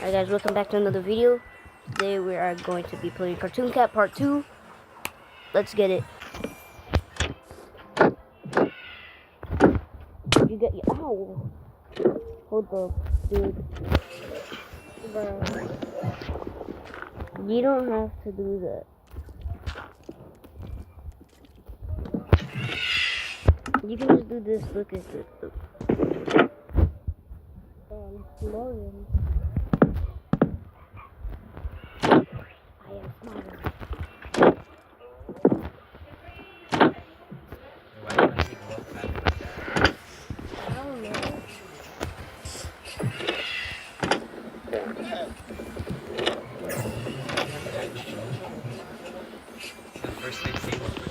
Alright guys, welcome back to another video. Today we are going to be playing Cartoon Cat Part 2. Let's get it. You get your ow. Hold up, dude. Bro. You don't have to do that. You can just do this. Look at this. I'm smiling. I am smiling. I don't know.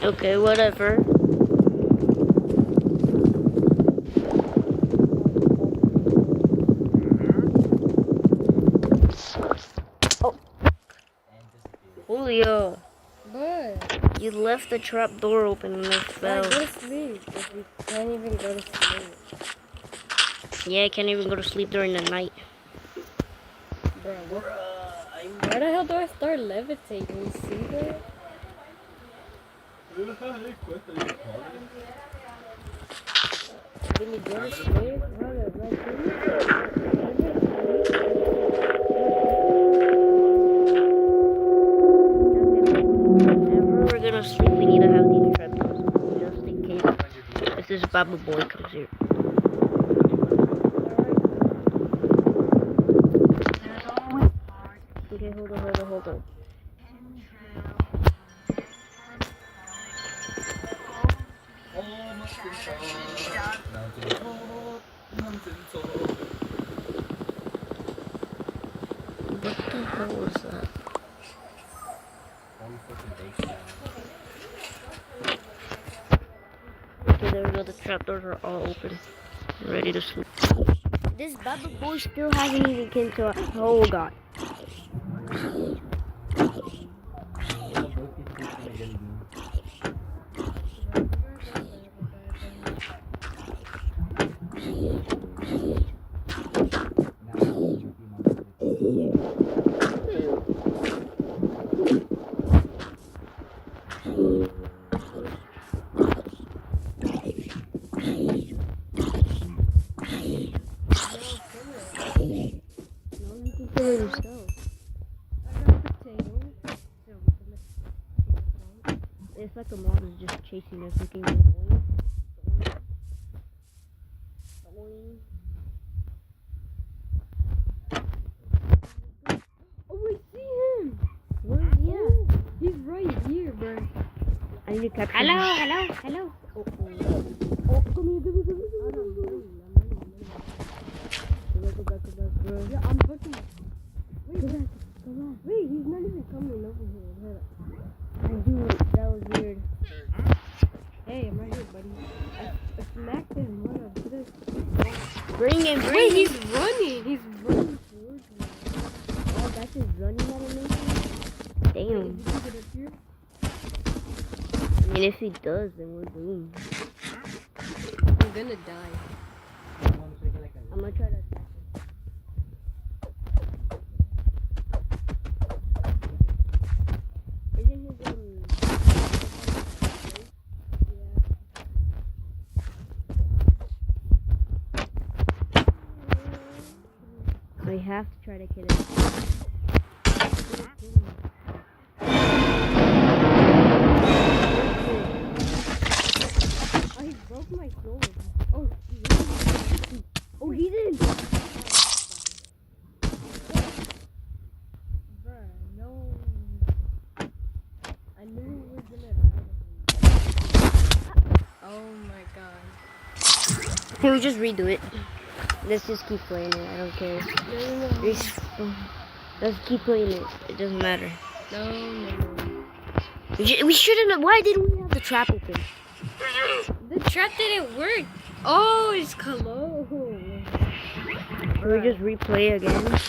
Okay, whatever. Julio, But you left the trap door open and it fell. go to sleep. If you can't even go to sleep. Yeah, I can't even go to sleep during the night. Bro, where the hell do I start levitating? You see that? When you go to sleep, Whenever we're gonna sleep, we need to have these trap doors open, just in case if this Baba boy comes here. Okay, hold on. What the hell was that? Okay, there we go. The trapdoors are all open. I'm ready to sleep. This Baba boy still hasn't even came to our... Oh god. It's like the mob is just chasing us, looking at oh, I see him! Where is he at? He's right here, bro. I need to capture Hello. Oh, come here, Go back, bro. Yeah, I'm fucking. Go back. Wait, he's not even coming over here. Dude, that was weird. Hey, I'm right here, buddy. I smacked him. What up? Bring him, Wait, he's running. He's running towards me. Oh, that's his running animation? Damn. Did you get up here? I mean, if he does, then we're doomed. I'm gonna die. I'm gonna try to attack him. Isn't his, I have to try to kill him. Oh, he broke my sword. Oh, he's in! Bruh, no. I knew he was gonna die. Oh my god. Can we just redo it? Let's just keep playing it. I don't care. No. Let's keep playing it. It doesn't matter. No. We shouldn't have. Why didn't we have the trap open? The trap didn't work. Oh, it's close. Can we just replay again?